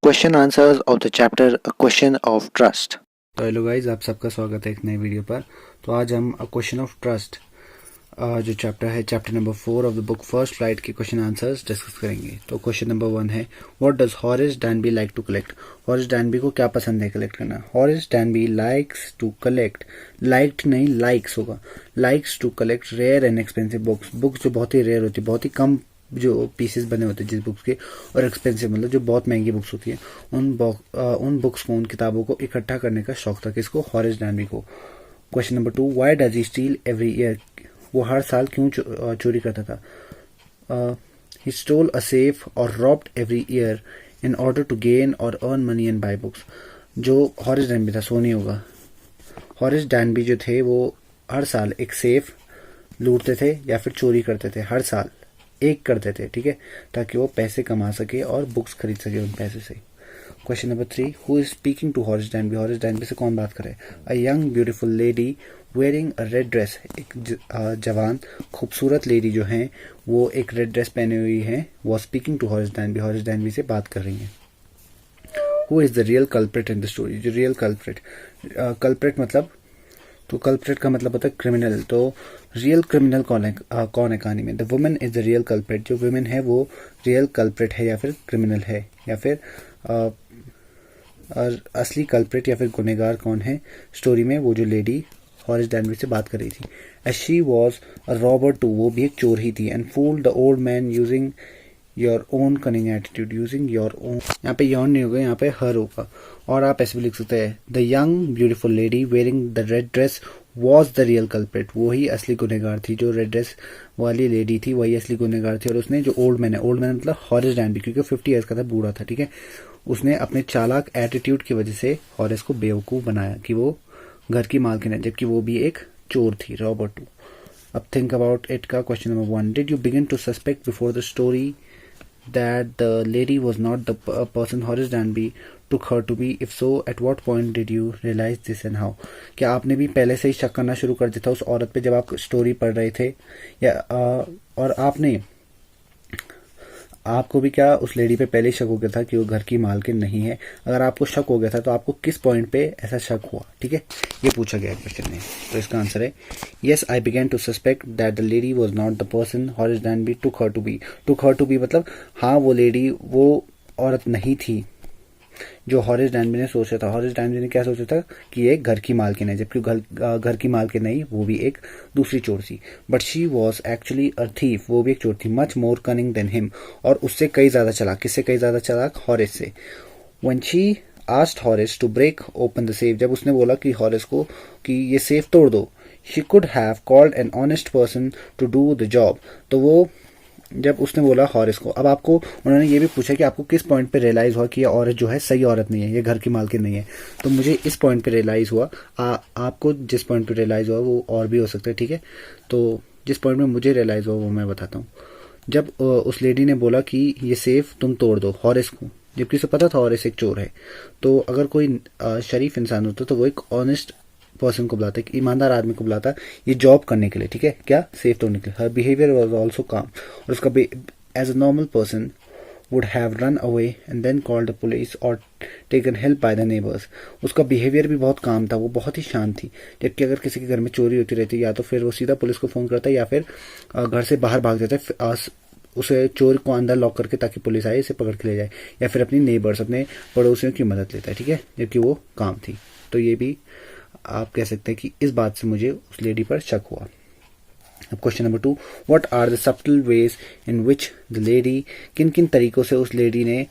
Question answers of the chapter A Question of Trust. तो hello guys, आप सबका स्वागत है एक नए वीडियो पर। तो आज हम अ क्वेश्चन ऑफ ट्रस्ट जो चैप्टर है, chapter number 4 of the book First Flight के क्वेश्चन आंसर्स डिस्कस करेंगे। तो क्वेश्चन नंबर 1 है, what does Horace Danby like to collect. Horace Danby को क्या पसंद है कलेक्ट करना? Horace Danby likes to collect, liked नहीं लाइक्स होगा, likes to collect rare and expensive books. Books जो बहुत ही रेयर होती है, बहुत ही कम जो पीसेस बने होते हैं जिस बुक्स के, और एक्सपेंसिव मतलब जो बहुत महंगी बुक्स होती है, उन बुक्स को, उन किताबों को इकट्ठा करने का शौक था किसको? हॉरेस डैनबी को। Question number 2, why does he steal every year. वो हर साल क्यों चोरी करता था? ही स्टोल अ सेफ और robbed every year in order to gain और earn money and buy books. जो हॉरेस डैनबी था, सोनी होगा, हॉरेस डैनबी जो थे वो हर साल एक सेफ लूटते थे या फिर चोरी करते थे, हर साल एक करते थे, ठीक है, ताकि वो पैसे कमा सके और बुक्स खरीद सके उन पैसे से। Question number 3, who is speaking to Horace Danby. Horace Danby से कौन बात करे? A young beautiful lady wearing a red dress. एक जवान खूबसूरत लेडी जो है वो एक रेड ड्रेस पहने हुई है, वो speaking to Horace Danby, Horace Danby से बात कर रही है। Who is the real culprit in the story. जो रियल कल्प्रिट, कल्प्रिट मतलब, तो कल्प्रिट का मतलब होता है क्रिमिनल। तो रियल क्रिमिनल कौन है कहानी में? The women is the real culprit. जो वुमेन है वो रियल कल्प्रिट है या फिर क्रिमिनल है, या फिर असली कल्प्रिट या फिर गुनहगार कौन है स्टोरी में? वो जो लेडी हॉरेस डैनबी से बात कर रही थी। As she was a robber too, वो भी एक चोर ही थी। And fooled the old man using your own cunning attitude. Using your own, यहाँ पे योर नहीं होगा, यहाँ पे हर होगा। और आप ऐसे भी लिख सकते हैं, the young beautiful lady wearing the red dress was the real culprit. वो ही असली गुनहगार थी, जो रेड ड्रेस वाली लेडी थी वही असली गुनहगार थी। और उसने, जो ओल्ड मैन है, ओल्ड मैन मतलब हॉरेस डैनबी, क्योंकि 50 ईयर्स का था, बूढ़ा था, ठीक है, उसने अपने चालाक एटीट्यूड की वजह से हॉरेस को बेवकूफ बनाया कि वो घर की मालकिन है, जबकि वो भी एक चोर थी, रॉबर टू। अब थिंक अबाउट इट का question number 1, did you begin to suspect before the story that the lady was not the person Horace Danby took her to be? If so, at what point did you realize this and how? क्या आपने भी पहले से ही शक करना शुरू कर दिया था उस औरत पे जब आप स्टोरी पढ़ रहे थे, या और आपको भी क्या उस लेडी पे पहले ही शक हो गया था कि वो घर की मालकिन नहीं है? अगर आपको शक हो गया था तो आपको किस पॉइंट पे ऐसा शक हुआ, ठीक है, ये पूछा गया है क्वेश्चन में। तो इसका आंसर है yes, I began to suspect that the lady was not the person Horace Danby took her to be. Took her to be मतलब हाँ, वो लेडी, वो औरत नहीं थी जो हॉरेस डैनबी ने सोचा था। हॉरेस डैनबी ने क्या सोचा था कि ये घर की मालकिन है, जबकि घर की मालकिन नहीं, वो भी एक दूसरी चोर थी। But she was actually a thief, वो भी एक चोर थी, much more cunning than him, और उससे कई ज्यादा चालाक। किससे कई ज्यादा चालाक? हॉरेस से। When she asked Horace to break open the safe, जब उसने बोला कि हॉरेस को कि ये सेफ तोड़ दो, she could have called an honest person to do the job. तो वो, जब उसने बोला हॉरेस को, अब आपको उन्होंने ये भी पूछा कि आपको किस पॉइंट पे रियलाइज हुआ कि ये औरत जो है सही औरत नहीं है, ये घर की मालकिन नहीं है। तो मुझे इस पॉइंट पे रियलाइज हुआ, आपको जिस पॉइंट पे रियलाइज हुआ वो और भी हो सकता है, ठीक है। तो जिस पॉइंट में मुझे रियलाइज हुआ वो मैं बताता हूँ। जब उस लेडी ने बोला कि ये सेफ तुम तोड़ दो हॉरेस को, जबकि उसे पता था हॉरेस एक चोर है, तो अगर कोई शरीफ इंसान होता तो वो एक ऑनेस्ट पर्सन को बुलाता, एक ईमानदार आदमी को बुलाता ये जॉब करने के लिए, ठीक है, क्या सेफ तोड़ने के लिए। हर बिहेवियर वाज आल्सो काम, और उसका as a normal person would have run away and then called the police और taken help by the neighbours. उसका बिहेवियर भी बहुत काम था, वो बहुत ही शांत थी, जबकि अगर किसी के घर में चोरी होती रहती या तो फिर वो सीधा पुलिस को फोन करता या फिर घर से बाहर भाग जाता, उसे चोर को अंदर लॉक करके ताकि पुलिस आए इसे पकड़ के ले जाए, या फिर अपनी नेबर्स, अपने पड़ोसियों की मदद लेता है, ठीक है, जबकि वो काम थी। तो ये भी आप कह सकते हैं कि इस बात से मुझे उस लेडी पर शक हुआ। अब question number 2, what are the subtle ways in which the lady, किन किन तरीकों से उस लेडी ने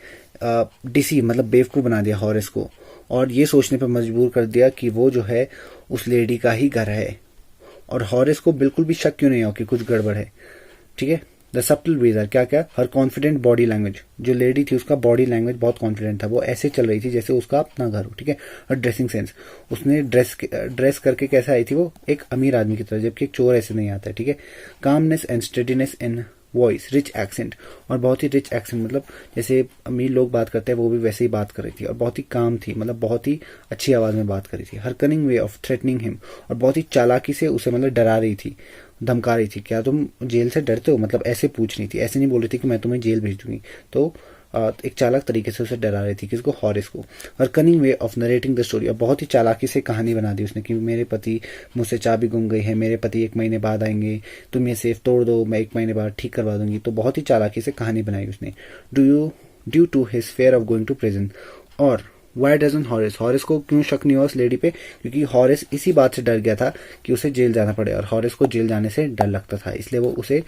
डिसी मतलब बेवकूफ़ बना दिया हॉरेस को, और ये सोचने पर मजबूर कर दिया कि वो जो है उस लेडी का ही घर है, और हॉरेस को बिल्कुल भी शक क्यों नहीं हो कि कुछ गड़बड़ है, ठीक है। द सब्टल वेज आर क्या क्या? हर कॉन्फिडेंट बॉडी लैंग्वेज, जो लेडी थी उसका बॉडी लैंग्वेज बहुत कॉन्फिडेंट था, वो ऐसे चल रही थी जैसे उसका अपना घर हो, ठीक है। और ड्रेसिंग सेंस, उसने ड्रेस करके कैसे आई थी? वो एक अमीर आदमी की तरह, जबकि एक चोर ऐसे नहीं आता है, ठीक है। Calmness and steadiness in voice, rich accent, और बहुत ही रिच एक्सेंट मतलब जैसे अमीर लोग बात करते हैं वो भी वैसे ही बात कर रही थी, और बहुत ही काम थी, मतलब बहुत ही अच्छी आवाज में बात कर रही थी। Her cunning way of threatening him, और बहुत ही चालाकी से उसे मतलब डरा रही थी, धमका रही थी। क्या तुम जेल से डरते हो? मतलब ऐसे पूछ रही थी, ऐसे नहीं बोल रही थी कि मैं तुम्हें जेल भेज दूंगी। तो एक चालाक तरीके से उसे डरा रही थी, किसको, हॉरिस को। और cunning way of narrating the story, और बहुत ही चालाकी से कहानी बना दी उसने कि मेरे पति मुझसे चाबी गुम गई है, मेरे पति 1 महीने बाद आएंगे, तुम ये सेफ तोड़ दो, मैं 1 महीने बाद ठीक करवा दूंगी। तो बहुत ही चालाकी से कहानी बनाई उसने। Due to his fear of going to prison. और वाई डजंट हॉरिस, हॉरिस को क्यों शक नहीं हुआ उस लेडी पे, क्योंकि हॉरिस इसी बात से डर गया था कि उसे जेल जाना पड़े, और हॉरिस को जेल जाने से डर लगता था, इसलिए वो उसे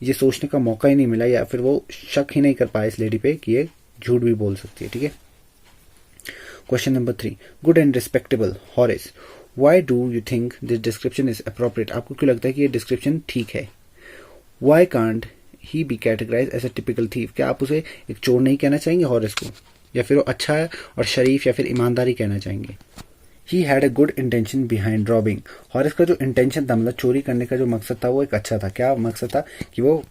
ये सोचने का मौका ही नहीं मिला, या फिर वो शक ही नहीं कर पाया इस लेडी पे कि ये झूठ भी बोल सकती है। ठीक है। Question number 3, good and respectable Harris, why do you think this description is appropriate, आपको क्यों लगता है कि ये डिस्क्रिप्शन ठीक है। Why can't he be categorise as a typical thief, क्या आप उसे एक चोर नहीं कहना चाहेंगे हॉरिस को, या फिर वो अच्छा है और शरीफ या फिर ईमानदारी कहना चाहेंगे। He had a good intention behind robbing, हॉरिस का जो इंटेंशन था, मतलब चोरी करने का जो मकसद था, वो एक अच्छा था। क्या मकसद था, कि वो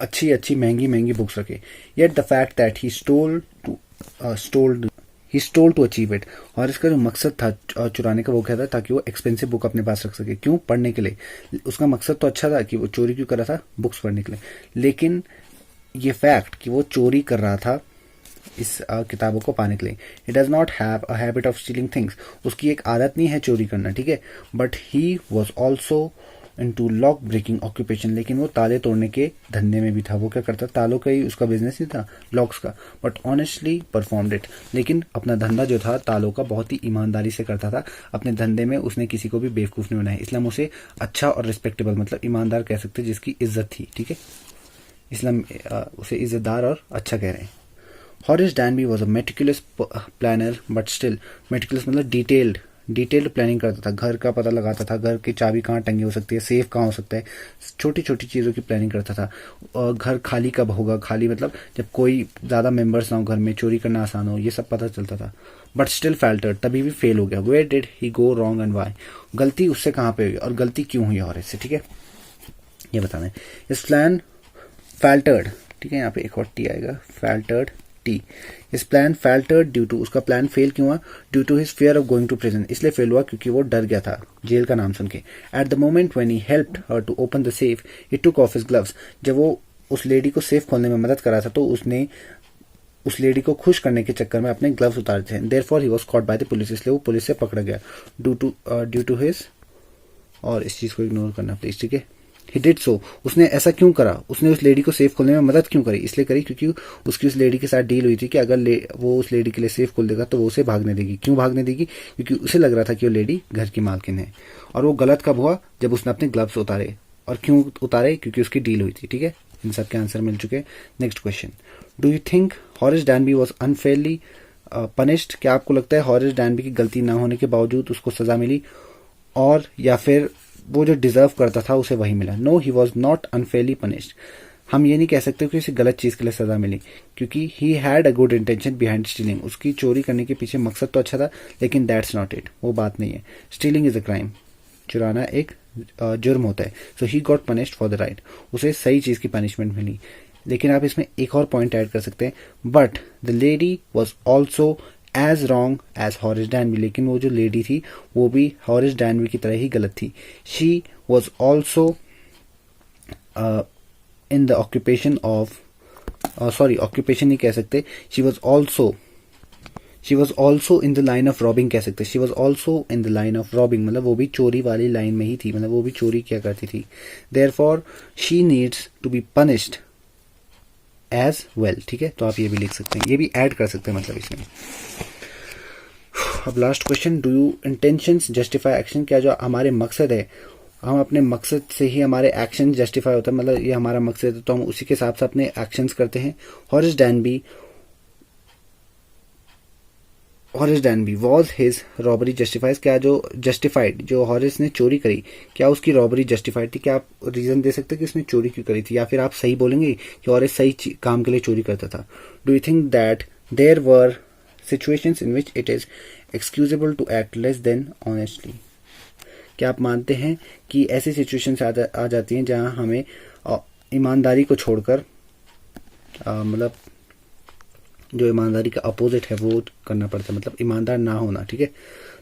अच्छी अच्छी महंगी महंगी बुक्स रखे। Yet the fact that he stole to achieve it, Harris का जो मकसद था चुराने का, वो क्या था, ताकि वो एक्सपेंसिव बुक अपने पास रख सके। क्यों, पढ़ने के लिए। उसका मकसद तो अच्छा था कि वो चोरी क्यों कर रहा था, बुक्स पढ़ने के लिए। लेकिन ये फैक्ट कि वो चोरी कर रहा था इस किताबों को पाने के लिए, he does not have a habit of stealing things, उसकी एक आदत नहीं है चोरी करना। ठीक है। But he was also into lock braking occupation, लेकिन वो ताले तोड़ने के धंधे में भी था। वो क्या करता, तालों का ही उसका बिजनेस ही था, लॉक्स का। बट ऑनेस्टली परफॉर्म्ड इट, लेकिन अपना धंधा जो था तालों का बहुत ही ईमानदारी से करता था। अपने धंधे में उसने किसी को भी बेवकूफ नहीं बनाया, इसलिए हम उसे अच्छा और रिस्पेक्टेबल, मतलब ईमानदार कह सकते, जिसकी इज्जत थी। ठीक है, इसलिए उसे इज्जतदार और अच्छा कह रहे हैं। Harris Danby was a meticulous planner, but still, meticulous मतलब डिटेल्ड प्लानिंग करता था। घर का पता लगाता था, घर की चाबी कहाँ टंगी हो सकती है, सेफ कहाँ हो सकता है, छोटी छोटी चीज़ों की प्लानिंग करता था। और घर खाली कब होगा, खाली मतलब जब कोई ज़्यादा मेंबर्स ना हो घर में, चोरी करना आसान हो, ये सब पता चलता था। बट स्टिल फैल्टर्ड, तभी भी फेल हो गया। Where did he go wrong and why, गलती उससे कहाँ पे हुई और गलती क्यों हुई हॉरिस से। ठीक है, ये बताना है। इस प्लान फैल्टर्ड, ठीक है, यहाँ पे एक और टी आएगा, फैल्टर्ड टी। इस प्लान फैल्टर्ड ड्यू टू, उसका प्लान फेल क्यों हुआ, due to his fear of going to prison, इसलिए फेल हुआ क्योंकि वो डर गया था जेल का नाम सुन के। At the moment when he helped her to open the safe, he took off his gloves, जब वो उस लेडी को सेफ खोलने में मदद करा था, तो उसने उस लेडी को खुश करने के चक्कर में अपने ग्लव्स उतारे थे। Therefore he was caught by the police, इसलिए वो पुलिस से पकड़ा गया। ड्यू टू हिज, और इस चीज को इग्नोर करना प्लीज। ठीक है, ही डिड सो, उसने ऐसा क्यों करा, उसने उस लेडी को सेफ खोलने में मदद क्यों करी, इसलिए करी क्योंकि उसकी उस लेडी के साथ डील हुई थी कि अगर वो उस लेडी के लिए सेफ खोल देगा तो वो उसे भागने देगी। क्यों भागने देगी, क्योंकि उसे लग रहा था कि वो लेडी घर की मालकिन है। और वो गलत कब हुआ, जब उसने अपने ग्लव्स उतारे। और क्यों उतारे, क्योंकि उसकी डील हुई थी। ठीक है, इन सब के आंसर मिल चुके। Next question, do you think हॉरिस Danby was unfairly punished, क्या आपको लगता है हॉरिस डैनबी की गलती ना होने के बावजूद उसको सजा मिली, और या फिर वो जो डिजर्व करता था उसे वही मिला। No, he was not unfairly punished, हम ये नहीं कह सकते कि उसे गलत चीज के लिए सजा मिली, क्योंकि he had a good intention behind stealing, उसकी चोरी करने के पीछे मकसद तो अच्छा था, लेकिन दैट्स नॉट इट, वो बात नहीं है। स्टीलिंग इज अ क्राइम, चुराना एक जुर्म होता है। So he got punished for the right, उसे सही चीज की पनिशमेंट मिली। लेकिन आप इसमें एक और पॉइंट ऐड कर सकते हैं, but the lady was also as wrong as Harris Danby, लेकिन वो जो लेडी थी वो भी हॉरिस डैनबी की तरह ही गलत थी। She was also in the occupation of, sorry occupation नहीं कह सकते, she was also in the line of robbing कह सकते। She was also in the line of robbing, मतलब वो भी चोरी वाली लाइन में ही थी, मतलब वो भी चोरी किया करती थी। Therefore she needs to be punished as well. ठीक है, तो आप ये भी लिख सकते हैं, ये भी ऐड कर सकते हैं मतलब इसमें। अब last question, do you intentions justify action, क्या जो हमारे मकसद है, हम अपने मकसद से ही हमारे एक्शन जस्टिफाई होता है, मतलब ये हमारा मकसद है तो हम उसी के हिसाब से अपने एक्शंस करते हैं। Harris Danby was his robbery justifies, क्या जो जस्टिफाइड, जो हॉरिस ने चोरी करी, क्या उसकी रॉबरी जस्टिफाइड थी, क्या आप रीजन दे सकते कि उसने चोरी क्यों करी थी, या फिर आप सही बोलेंगे कि हॉरिस सही काम के लिए चोरी करता था। Do you think that there were situations in which it is excusable to act less than honestly, क्या आप मानते हैं कि ऐसी सिचुएशंस आ जाती हैं जहां हमें ईमानदारी को छोड़कर मतलब जो ईमानदारी का अपोजिट है वो करना पड़ता है, मतलब ईमानदार ना होना। ठीक है,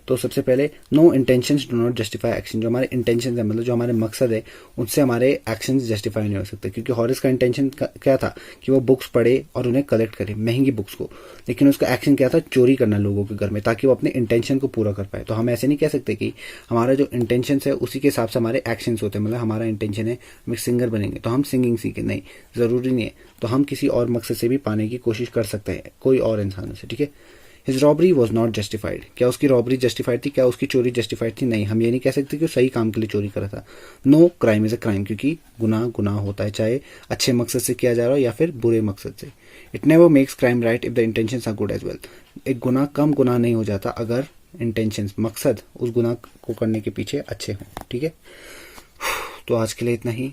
तो सबसे पहले no intentions do not justify action. जो हमारे इंटेंशन है, मतलब जो हमारे मकसद है, उनसे हमारे एक्शंस जस्टिफाई नहीं हो सकते। क्योंकि हॉरिस का इंटेंशन क्या था कि वो बुक्स पढ़े और उन्हें कलेक्ट करे, महंगी बुक्स को, लेकिन उसका एक्शन क्या था, चोरी करना लोगों के घर में, ताकि वो अपने इंटेंशन को पूरा कर पाए। तो हम ऐसे नहीं कह सकते कि हमारा जो इंटेंशन है उसी के हिसाब से हमारे एक्शंस होते हैं। मतलब हमारा इंटेंशन है हम एक सिंगर बनेंगे तो हम सिंगिंग सीखें, नहीं, ज़रूरी नहीं है। तो हम किसी और मकसद से भी पाने की कोशिश कर सकते हैं, कोई और इंसानों से, ठीक है। His robbery was not justified. क्या उसकी रॉबरी जस्टिफाइड थी? क्या उसकी चोरी जस्टिफाइड थी? नहीं, हम ये नहीं कह सकते कि वो सही काम के लिए चोरी करा था। No crime is a crime, क्योंकि गुनाह गुनाह होता है, चाहे अच्छे मकसद से किया जा रहा हो या फिर बुरे मकसद से। It never makes crime right if the intentions are good as well. एक गुनाह कम गुनाह नहीं हो जाता अगर इंटेंशंस, मकसद उस गुनाह को करने के पीछे अच्छे हों, ठीक है। तो आज के लिए इतना ही।